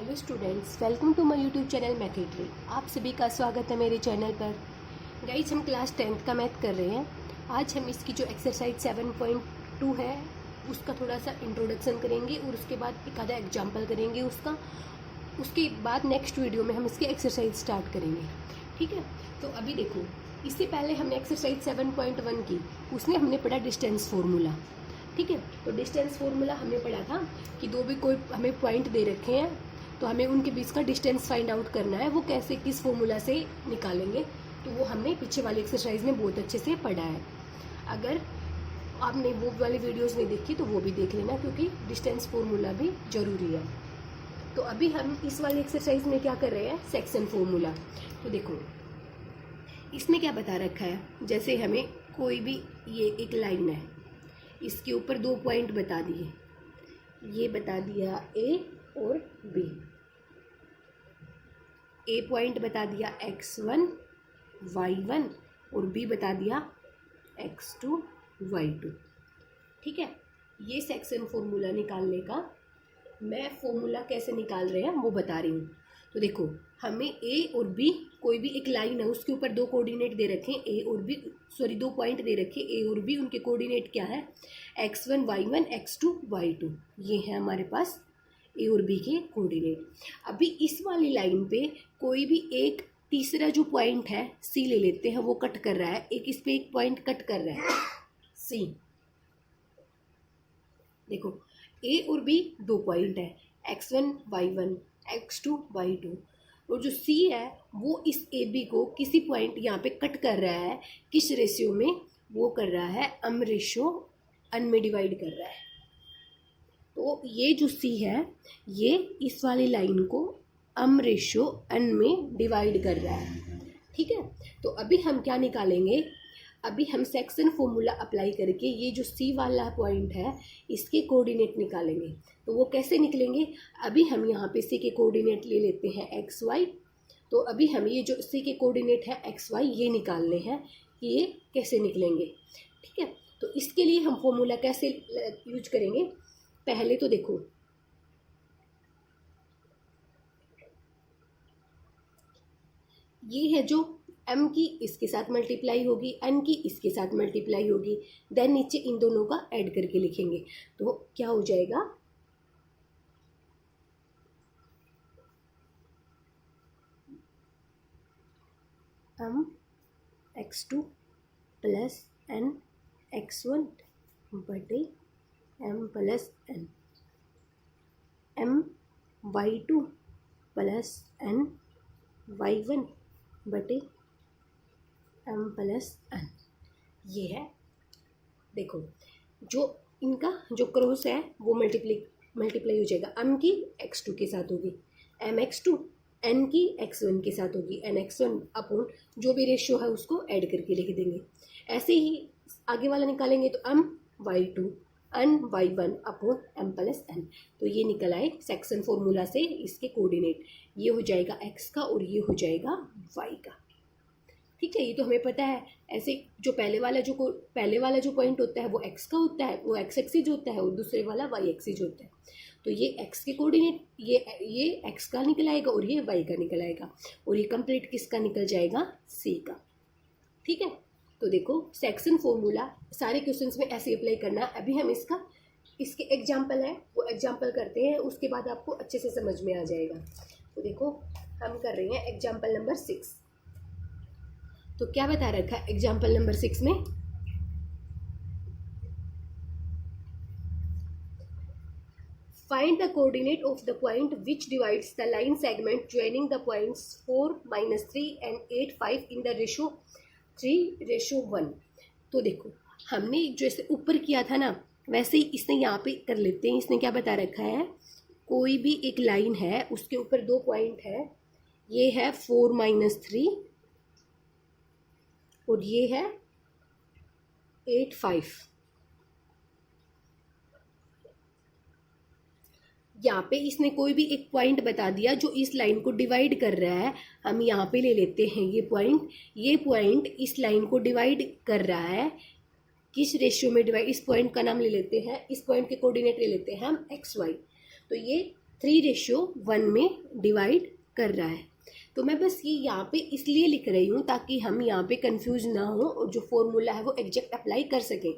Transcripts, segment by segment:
Hello students, welcome to my YouTube channel Mathetry. आप सभी का स्वागत है मेरे चैनल पर। गाइस, हम क्लास 10th का मैथ कर रहे हैं। आज हम इसकी जो एक्सरसाइज 7.2 है उसका थोड़ा सा इंट्रोडक्शन करेंगे और उसके बाद एक आधा एग्जाम्पल करेंगे उसका। उसके बाद नेक्स्ट वीडियो में हम इसकी एक्सरसाइज स्टार्ट करेंगे, ठीक है। तो अभी देखो, इससे पहले हमने एक्सरसाइज 7.1 की, उसमें हमने पढ़ा डिस्टेंस फार्मूला, ठीक है। तो डिस्टेंस फार्मूला हमने पढ़ा था कि दो भी कोई हमें पॉइंट दे रखे हैं तो हमें उनके बीच का डिस्टेंस फाइंड आउट करना है। वो कैसे, किस फॉर्मूला से निकालेंगे, तो वो हमने पीछे वाली एक्सरसाइज में बहुत अच्छे से पढ़ा है। अगर आपने वो वाली वीडियोस नहीं देखी तो वो भी देख लेना, क्योंकि डिस्टेंस फार्मूला भी ज़रूरी है। तो अभी हम इस वाली एक्सरसाइज में क्या कर रहे हैं, सेक्शन फार्मूला। तो देखो इसमें क्या बता रखा है, जैसे हमें कोई भी ये एक लाइन है, इसके ऊपर दो पॉइंट बता दिए, ये बता दिया ए और बी। ए पॉइंट बता दिया x1 y1 और बी बता दिया x2 y2, ठीक है। ये सेक्शन फॉर्मूला निकालने का मैं फॉर्मूला कैसे निकाल रहे हैं वो बता रही हूँ। तो देखो, हमें ए और बी, कोई भी एक लाइन है उसके ऊपर दो कोऑर्डिनेट दे रखे हैं, ए और बी, सॉरी दो पॉइंट दे रखे हैं ए और बी। उनके कोऑर्डिनेट क्या है, x1 y1 x2 y2। ये है हमारे पास ए और बी के कोऑर्डिनेट। अभी इस वाली लाइन पे कोई भी एक तीसरा जो पॉइंट है सी ले लेते हैं, वो कट कर रहा है, एक इस पे एक पॉइंट कट कर रहा है सी। देखो ए और बी दो पॉइंट है, x1 y1 x2 y2, और जो सी है वो इस ए बी को किसी पॉइंट यहाँ पे कट कर रहा है। किस रेशियो में वो कर रहा है, अम रेशियो अन में डिवाइड कर रहा है। तो ये जो सी है ये इस वाली लाइन को अम रेशियो अन में डिवाइड कर रहा है, ठीक है। तो अभी हम क्या निकालेंगे, अभी हम सेक्शन फॉर्मूला अप्लाई करके ये जो सी वाला पॉइंट है इसके कोऑर्डिनेट निकालेंगे। तो वो कैसे निकलेंगे, अभी हम यहाँ पे सी के कोऑर्डिनेट ले लेते हैं एक्स वाई। तो अभी हम ये जो सी के कोऑर्डिनेट है एक्स वाई ये निकालने हैं कि ये कैसे निकलेंगे, ठीक है। तो इसके लिए हम फॉर्मूला कैसे यूज करेंगे, पहले तो देखो ये है जो m की इसके साथ मल्टीप्लाई होगी, n की इसके साथ मल्टीप्लाई होगी, देन नीचे इन दोनों का ऐड करके लिखेंगे। तो क्या हो जाएगा, m x2 plus n x1 बटे m plus n, m y2 plus n y1 बटे m प्लस n। ये है, देखो जो इनका जो क्रॉस है वो मल्टीप्लाई हो जाएगा। m की x2 के साथ होगी m x2, n की x1 के साथ होगी n x1 अपॉन जो भी रेशियो है उसको ऐड करके लिख देंगे। ऐसे ही आगे वाला निकालेंगे तो m y2 n y1 upon m plus n। तो ये निकल आए सेक्शन फॉर्मूला से इसके कोऑर्डिनेट, ये हो जाएगा x का और ये हो जाएगा y का, ठीक है। ये तो हमें पता है। ऐसे जो पहले वाला जो पॉइंट होता है वो x का होता है, वो x एक्सिस होता है, और दूसरे वाला y एक्सिस होता है। तो ये x के कोऑर्डिनेट ये x का निकल आएगा और ये y का निकल आएगा, और ये कंप्लीट किसका निकल जाएगा, c का, ठीक है। तो देखो सेक्शन फॉर्मूला सारे क्वेश्चंस में ऐसे अप्लाई करना। अभी हम इसके एग्जाम्पल है वो एग्जाम्पल करते हैं, उसके बाद आपको अच्छे से समझ में आ जाएगा। तो देखो हम कर रहे हैं एग्जाम्पल नंबर 6। तो क्या बता रखा है एग्जाम्पल नंबर 6 में, find the coordinate of the point which divides the line segment joining the points 4 -3 and 8 5 in the ratio 3:1। तो देखो हमने जैसे ऊपर किया था ना, वैसे ही इसने यहाँ पे कर लेते हैं। इसने क्या बता रखा है, कोई भी एक लाइन है उसके ऊपर दो पॉइंट है, ये है 4 -3 और ये है 8 5। यहाँ पे इसने कोई भी एक पॉइंट बता दिया जो इस लाइन को डिवाइड कर रहा है। हम यहाँ पे ले लेते हैं ये पॉइंट इस लाइन को डिवाइड कर रहा है। किस रेशियो में डिवाइड, इस पॉइंट का नाम ले लेते हैं, इस पॉइंट के कोऑर्डिनेट ले लेते हैं हम एक्स वाई। तो ये 3:1 में डिवाइड कर रहा है। तो मैं बस ये यहाँ पे इसलिए लिख रही हूँ ताकि हम यहाँ पे कंफ्यूज ना हो और जो फॉर्मूला है वो एग्जैक्ट अप्लाई कर सकें।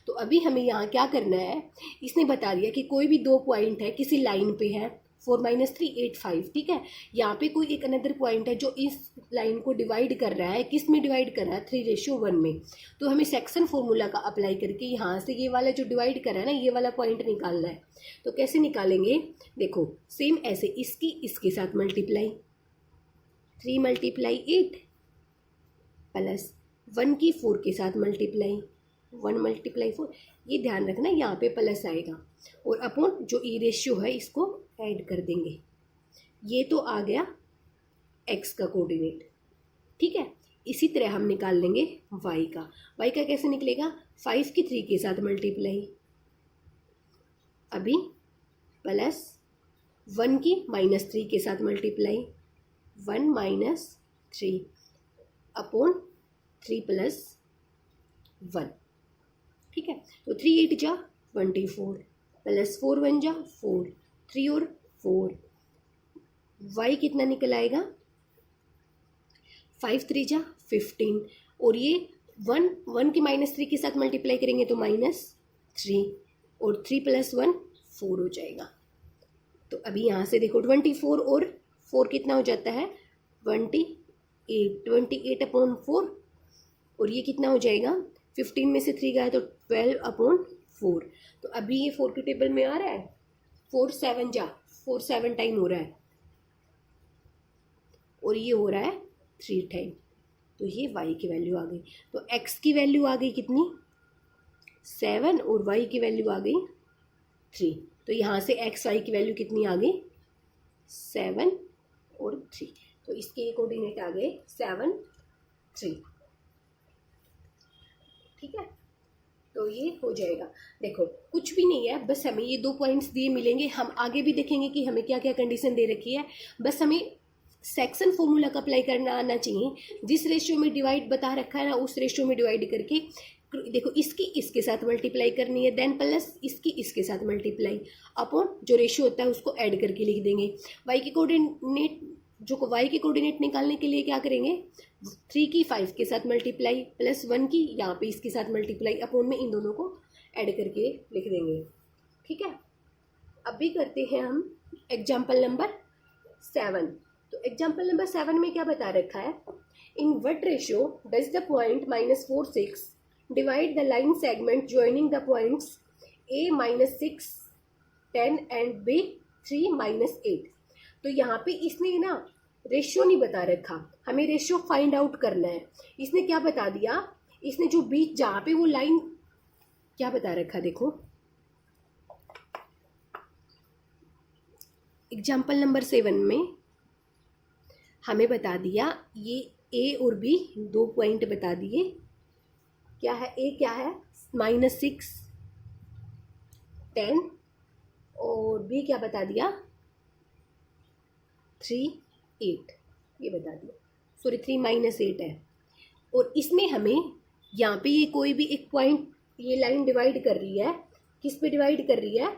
तो अभी हमें यहाँ क्या करना है, इसने बता दिया कि कोई भी 2 पॉइंट है किसी लाइन पे है 4 - 3 8 5, ठीक है। यहाँ पे कोई एक अनदर पॉइंट है जो इस लाइन को डिवाइड कर रहा है, किस में डिवाइड कर रहा है 3:1 में। तो हमें सेक्शन फॉर्मूला का अप्लाई करके यहाँ से ये वाला जो डिवाइड कर रहा है ना, ये वाला पॉइंट निकालना है। तो कैसे निकालेंगे, देखो सेम ऐसे इसकी इसके साथ मल्टीप्लाई, 3 × 8 प्लस 1 की 4 के साथ मल्टीप्लाई, 1 × 4। ये ध्यान रखना यहाँ पे प्लस आएगा और अपॉन जो ई रेशियो है इसको ऐड कर देंगे। ये तो आ गया एक्स का कोऑर्डिनेट, ठीक है। इसी तरह हम निकाल लेंगे वाई का। वाई का कैसे निकलेगा, 5 की 3 के साथ मल्टीप्लाई, अभी प्लस 1 की -3 के साथ मल्टीप्लाई, 1 - 3 अपॉन 3 + 1, ठीक है। तो 3 × 8 = 24 प्लस 4 × 1 = 4, 3 और 4, y कितना निकल आएगा, 5 × 3 = 15 और ये 1 की -3 के साथ मल्टीप्लाई करेंगे तो -3 और 3 + 1 4 हो जाएगा। तो अभी यहाँ से देखो 24 और 4 कितना हो जाता है 28, 28/4 और ये कितना हो जाएगा 15 में से 3 गया तो 12/4। तो अभी ये 4 के टेबल में आ रहा है, 4 7 टाइम हो रहा है और ये हो रहा है 3 टाइम। तो ये y की वैल्यू आ गई। तो x की वैल्यू आ गई कितनी 7 और y की वैल्यू आ गई 3। तो यहाँ से x y की वैल्यू कितनी आ गई 7 और 3। तो इसके कोऑर्डिनेट आ गए 7 3, ठीक है। तो ये हो जाएगा। देखो कुछ भी नहीं है, बस हमें ये 2 पॉइंट्स दिए मिलेंगे। हम आगे भी देखेंगे कि हमें क्या क्या कंडीशन दे रखी है। बस हमें सेक्शन फॉर्मूला का अप्लाई करना आना चाहिए। जिस रेशियो में डिवाइड बता रखा है ना, उस रेशियो में डिवाइड करके देखो इसकी इसके साथ मल्टीप्लाई करनी है, देन प्लस इसकी इसके साथ मल्टीप्लाई अपॉन जो रेशियो होता है उसको ऐड करके लिख देंगे। वाई के कोऑर्डिनेट वाई के कोऑर्डिनेट निकालने के लिए क्या करेंगे, 3 की 5 के साथ मल्टीप्लाई प्लस 1 की यहाँ पे इसके साथ मल्टीप्लाई अपॉन में इन दोनों को ऐड करके लिख देंगे, ठीक है। अभी करते हैं हम एग्जाम्पल नंबर 7। तो एग्जाम्पल नंबर 7 में क्या बता रखा है, in what ratio does the point -4 6 divide the line segment joining the points a -6 10 and b 3 -8। तो यहाँ पे इसने ना रेशियो नहीं बता रखा, हमें रेशियो फाइंड आउट करना है। इसने क्या बता दिया, इसने जो बीच जहाँ पे वो लाइन क्या बता रखा, देखो एग्जाम्पल नंबर 7 में हमें बता दिया ये ए और बी 2 पॉइंट बता दिए। क्या है, ए क्या है -6 10 और बी क्या बता दिया 3 8, ये बता दिया, सॉरी 3 -8 है। और इसमें हमें यहाँ पे ये कोई भी एक पॉइंट ये लाइन डिवाइड कर रही है, किस पे डिवाइड कर रही है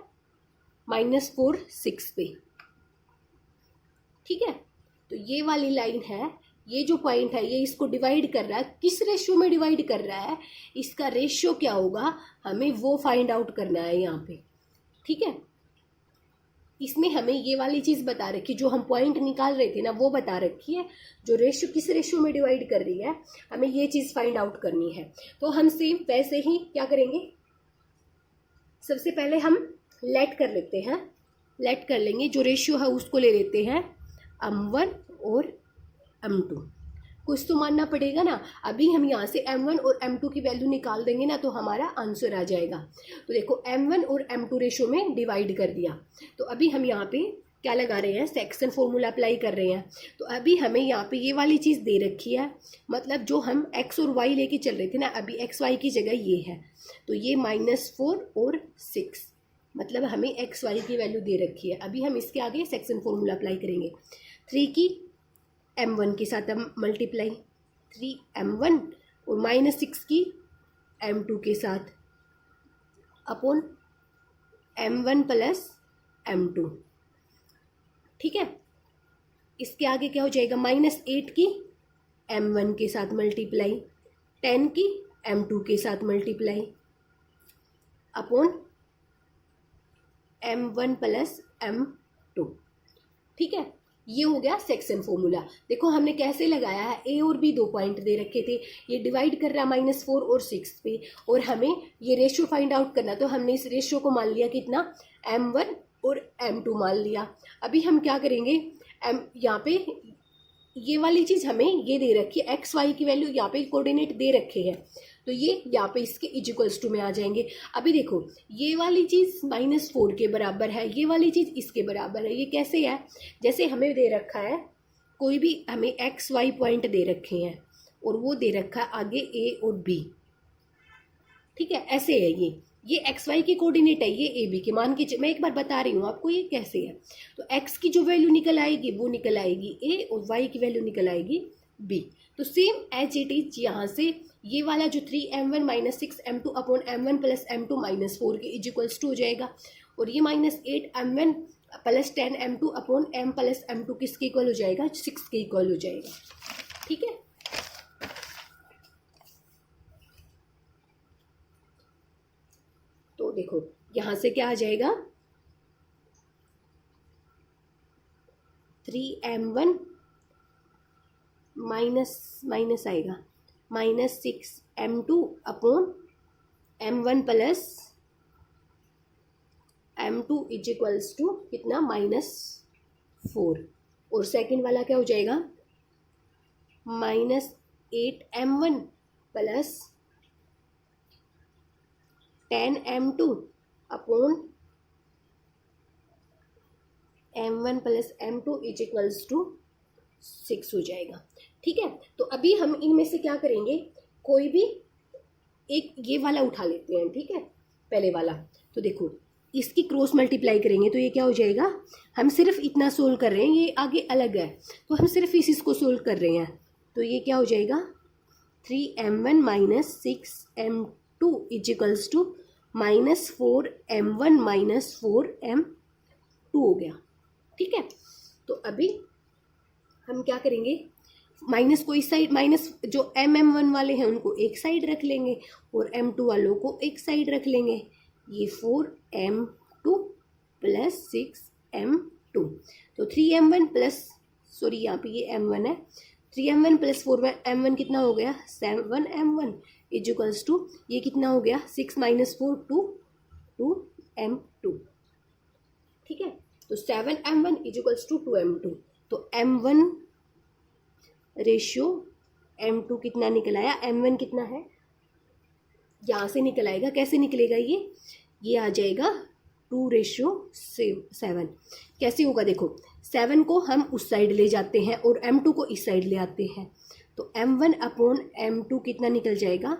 -4 6 पे, ठीक है। तो ये वाली लाइन है, ये जो पॉइंट है ये इसको डिवाइड कर रहा है, किस रेशियो में डिवाइड कर रहा है, इसका रेशियो क्या होगा हमें वो फाइंड आउट करना है यहाँ पे, ठीक है। इसमें हमें ये वाली चीज़ बता रखी, जो हम पॉइंट निकाल रहे थे ना वो बता रखी है, जो रेशियो किस रेशियो में डिवाइड कर रही है हमें ये चीज़ फाइंड आउट करनी है। तो हम सेम वैसे ही क्या करेंगे, सबसे पहले हम लेट कर लेते हैं, लेट कर लेंगे, जो रेशियो है उसको ले लेते हैं m1 और m2। कुछ तो मानना पड़ेगा ना। अभी हम यहाँ से m1 और m2 की वैल्यू निकाल देंगे ना तो हमारा आंसर आ जाएगा। तो देखो m1 और m2 रेशियो में डिवाइड कर दिया, तो अभी हम यहाँ पे क्या लगा रहे हैं, सेक्शन फॉर्मूला अप्लाई कर रहे हैं। तो अभी हमें यहाँ पे ये वाली चीज़ दे रखी है, मतलब जो हम x और y लेके चल रहे थे ना, अभी x y की जगह ये है, तो ये -4 और 6, मतलब हमें x y की वैल्यू दे रखी है। अभी हम इसके आगे सेक्शन फॉर्मूला अप्लाई करेंगे। 3 की m1 के साथ हम मल्टीप्लाई, 3m1 और -6 की m2 के साथ अपॉन m1 + m2, ठीक है। इसके आगे क्या हो जाएगा, -8 की m1 के साथ मल्टीप्लाई, 10 की m2 के साथ multiply upon m1 plus m2। ठीक है, ये हो गया सेक्शन फॉर्मूला। देखो हमने कैसे लगाया है, ए और बी 2 पॉइंट दे रखे थे, ये डिवाइड कर रहा है -4 और 6 पे, और हमें ये रेशियो फाइंड आउट करना, तो हमने इस रेशियो को मान लिया कितना, m1 और m2 मान लिया। अभी हम क्या करेंगे, यहाँ पे ये वाली चीज़ हमें ये दे रखी है, एक्स वाई की वैल्यू यहाँ पे कोऑर्डिनेट दे रखे हैं, तो ये यहाँ पे इसके इक्वल्स टू में आ जाएंगे। अभी देखो ये वाली चीज़ -4 के बराबर है, ये वाली चीज़ इसके बराबर है। ये कैसे है, जैसे हमें दे रखा है कोई भी, हमें एक्स वाई पॉइंट दे रखे हैं और वो दे रखा है आगे ए और बी। ठीक है, ऐसे है ये एक्स वाई की कोऑर्डिनेट है, ये ए बी के। मान के मैं एक बार बता रही हूँ आपको ये कैसे है। तो एक्स की जो वैल्यू निकल आएगी वो निकल आएगी ए, और वाई की वैल्यू निकल आएगी बी। तो सेम एज इट इज यहाँ से ये वाला जो 3m1 - 6m2 upon m1 plus m2 -4 के इक्वल्स टू हो जाएगा, और ये -8m1 plus 10m2 upon m plus m2 किसके इक्वल हो जाएगा, 6 के इक्वल हो जाएगा। ठीक है, तो देखो यहां से क्या आ जाएगा, 3m1 माइनस आएगा -6m2 upon m1 plus m2 equals to कितना, -4, और सेकंड वाला क्या हो जाएगा, -8m1 plus 10m2 upon m1 plus m2 equals to 6 हो जाएगा। ठीक है, तो अभी हम इनमें से क्या करेंगे, कोई भी एक ये वाला उठा लेते हैं। ठीक है, पहले वाला, तो देखो इसकी क्रॉस मल्टीप्लाई करेंगे तो ये क्या हो जाएगा, हम सिर्फ इतना सोल्व कर रहे हैं, ये आगे अलग है तो हम सिर्फ इसको सोल्व कर रहे हैं। तो ये क्या हो जाएगा, 3m1 - 6m2 equals to -4m1 - 4m2 हो गया। ठीक है, तो अभी हम क्या करेंगे, माइनस को इस साइड, माइनस जो m1 वाले हैं उनको एक साइड रख लेंगे और m2 वालों को एक साइड रख लेंगे। ये 4m2 प्लस 6m2, तो 3m1 प्लस, सॉरी यहाँ पे ये m1 है, 3m1 प्लस 4m1 कितना हो गया, 7m1 इक्वल्स टू ये कितना हो गया, 6 - 4 2m2। ठीक है, तो 7m1 इक्वल्स टू 2m2, तो m1 रेशियो m2 कितना निकल आया, m1 कितना है, यहाँ से निकल आएगा, कैसे निकलेगा ये आ जाएगा 2:7। कैसे होगा, देखो 7 को हम उस साइड ले जाते हैं और m2 को इस साइड ले आते हैं, तो m1 अपॉन m2 कितना निकल जाएगा,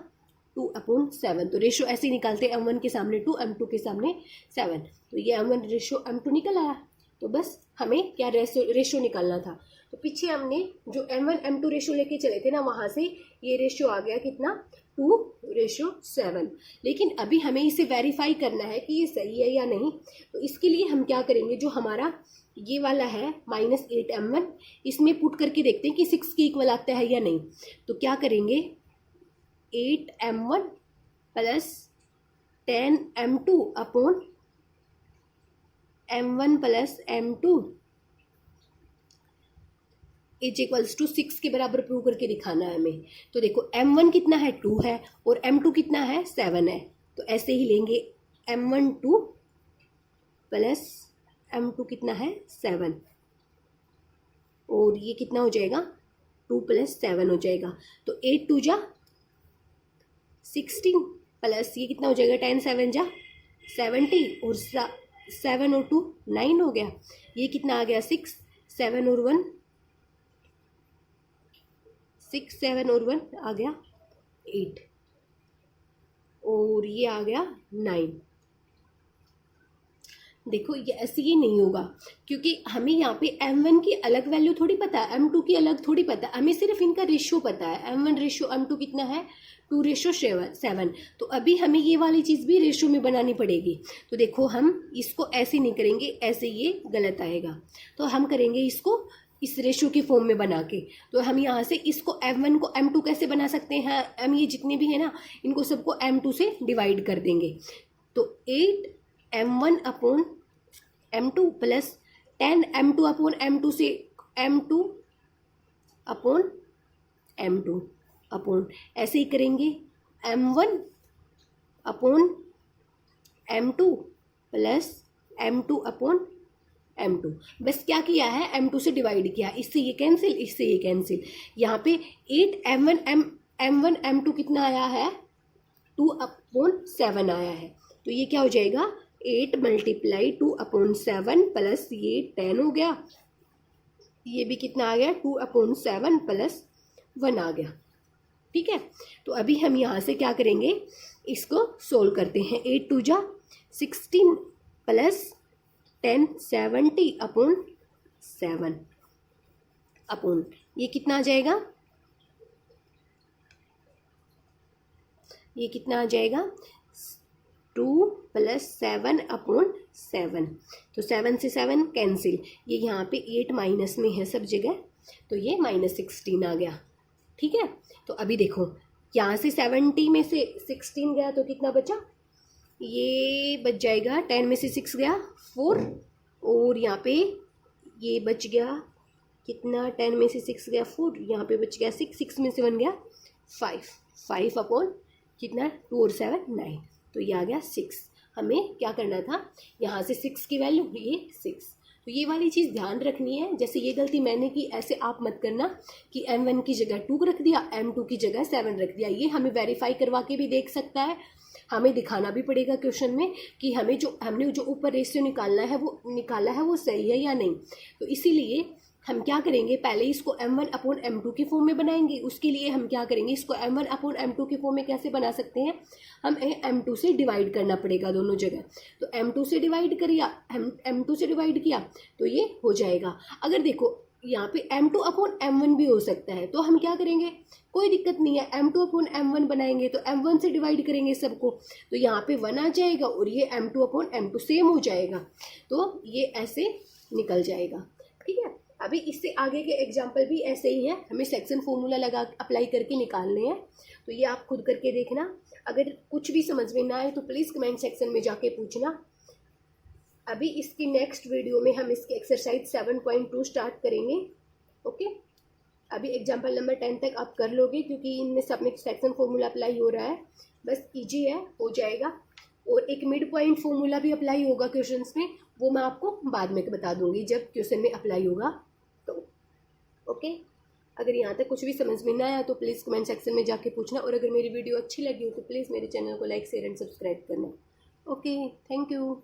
2/7। तो रेशियो ऐसे ही निकालते हैं, m1 के सामने 2, m2 के सामने 7, तो ये m1 रेशियो m2 निकल आया। तो बस हमें क्या रेशियो निकालना था, तो पीछे हमने जो m1 m2 रेशियो लेके चले थे ना, वहाँ से ये रेशियो आ गया कितना, 2:7। लेकिन अभी हमें इसे वेरीफाई करना है कि ये सही है या नहीं, तो इसके लिए हम क्या करेंगे, जो हमारा ये वाला है -8m1, इसमें पुट करके देखते हैं कि 6 के इक्वल आता है या नहीं। तो क्या करेंगे, 8m1 plus 10m2 upon m1 plus m2 equals to 6 के बराबर प्रूव करके दिखाना है हमें। तो देखो m1 कितना है, 2 है, और m2 कितना है, 7 है, तो ऐसे ही लेंगे m1 2 प्लस m2 कितना है, 7, और ये कितना हो जाएगा, 2 + 7 हो जाएगा। तो 8 2 जा 16 प्लस ये कितना हो जाएगा, 10 7 जा 70, और 7 और 2 9 हो गया। ये कितना आ गया, 6 7 और 1 6 7 और 1 आ गया 8, और ये आ गया 9। देखो ये ऐसे ये नहीं होगा, क्योंकि हमें यहाँ पे m1 की अलग वैल्यू थोड़ी पता है, m2 की अलग थोड़ी पता है, हमें सिर्फ इनका रेशियो पता है। m1 रेशियो m2 कितना है, 2:7। तो अभी हमें ये वाली चीज़ भी रेशियो में बनानी पड़ेगी। तो देखो हम इसको ऐसे नहीं करेंगे, ऐसे ये गलत आएगा, तो हम करेंगे इसको इस रेशियो की फॉर्म में बना के। तो हम यहाँ से इसको m1 को m2 कैसे बना सकते हैं, हम ये जितने भी है ना इनको सबको m2 से डिवाइड कर देंगे। तो 8m1 upon m2 plus 10m2 upon m2 से m2 अपॉन m2 अपॉन ऐसे ही करेंगे m1 upon m2 plus m2 upon m2। बस क्या किया है, m2 से डिवाइड किया, इससे ये कैंसिल, इससे ये कैंसिल। यहाँ पे 8m1 m2 कितना आया है, 2/7 आया है। तो ये क्या हो जाएगा, 8 × 2/7 प्लस ये 10 हो गया, ये भी कितना आ गया, 2/7 प्लस 1 आ गया। ठीक है, तो अभी हम यहाँ से क्या करेंगे, इसको सोल्व करते हैं। 8 2 जा 16 प्लस 10 70/7 अपॉन ये कितना आ जाएगा, ये कितना आ जाएगा, 2 + 7/7। तो 7 से 7 कैंसिल, ये यहाँ पे 8 माइनस में है सब जगह, तो ये -16 आ गया। ठीक है, तो अभी देखो यहाँ से 70 में से 16 गया तो कितना बचा, ये बच जाएगा, 10 में से 6 गया 4, और यहाँ पे ये बच गया कितना, 10 में से 6 गया 4, यहाँ पे बच गया 6, 6 में से 1 गया 5 अपॉन कितना, 2 और 7 9, तो ये आ गया 6। हमें क्या करना था, यहाँ से 6 की वैल्यू, ये 6। तो ये वाली चीज़ ध्यान रखनी है, जैसे ये गलती मैंने की ऐसे आप मत करना कि m1 की जगह 2 रख दिया, m2 की जगह 7 रख दिया। ये हमें वेरीफाई करवा के भी देख सकता है, हमें दिखाना भी पड़ेगा क्वेश्चन में कि हमने जो ऊपर रेशियो निकाला है वो सही है या नहीं। तो इसीलिए हम क्या करेंगे, पहले इसको m1 अपॉन m2 की फॉर्म में बनाएंगे। उसके लिए हम क्या करेंगे, इसको m1 अपॉन m2 की फॉर्म में कैसे बना सकते हैं, हम m2 से डिवाइड करना पड़ेगा दोनों जगह। तो m2 से डिवाइड किया तो ये हो जाएगा। अगर देखो यहाँ पे m2 अपॉन m1 भी हो सकता है, तो हम क्या करेंगे, कोई दिक्कत नहीं है, m2 अपॉन m1 बनाएंगे तो m1 से डिवाइड करेंगे सबको, तो यहाँ पे 1 आ जाएगा और ये m2 अपॉन m2 सेम हो जाएगा, तो ये ऐसे निकल जाएगा। ठीक है, अभी इससे आगे के एग्जाम्पल भी ऐसे ही हैं, हमें सेक्शन फॉर्मूला लगा अप्लाई करके निकालने हैं। तो ये आप खुद करके देखना, अगर कुछ भी समझ में ना आए तो प्लीज़ कमेंट सेक्शन में जाके पूछना। अभी इसकी नेक्स्ट वीडियो में हम इसकी एक्सरसाइज 7.2 स्टार्ट करेंगे। ओके, अभी एग्जाम्पल नंबर 10 तक आप कर लोगे, क्योंकि इनमें सब में सेक्शन फॉर्मूला अप्लाई हो रहा है, बस ईजी है, हो जाएगा। और एक मिड पॉइंट फॉर्मूला भी अप्लाई होगा क्वेश्चंस में, वो मैं आपको बाद में बता दूंगी जब क्वेश्चन में अप्लाई होगा तो। ओके, अगर यहाँ तक कुछ भी समझ में ना आया तो प्लीज़ कमेंट सेक्शन में जाके पूछना, और अगर मेरी वीडियो अच्छी लगी हो तो प्लीज़ मेरे चैनल को लाइक शेयर एंड सब्सक्राइब करना। Okay, thank you.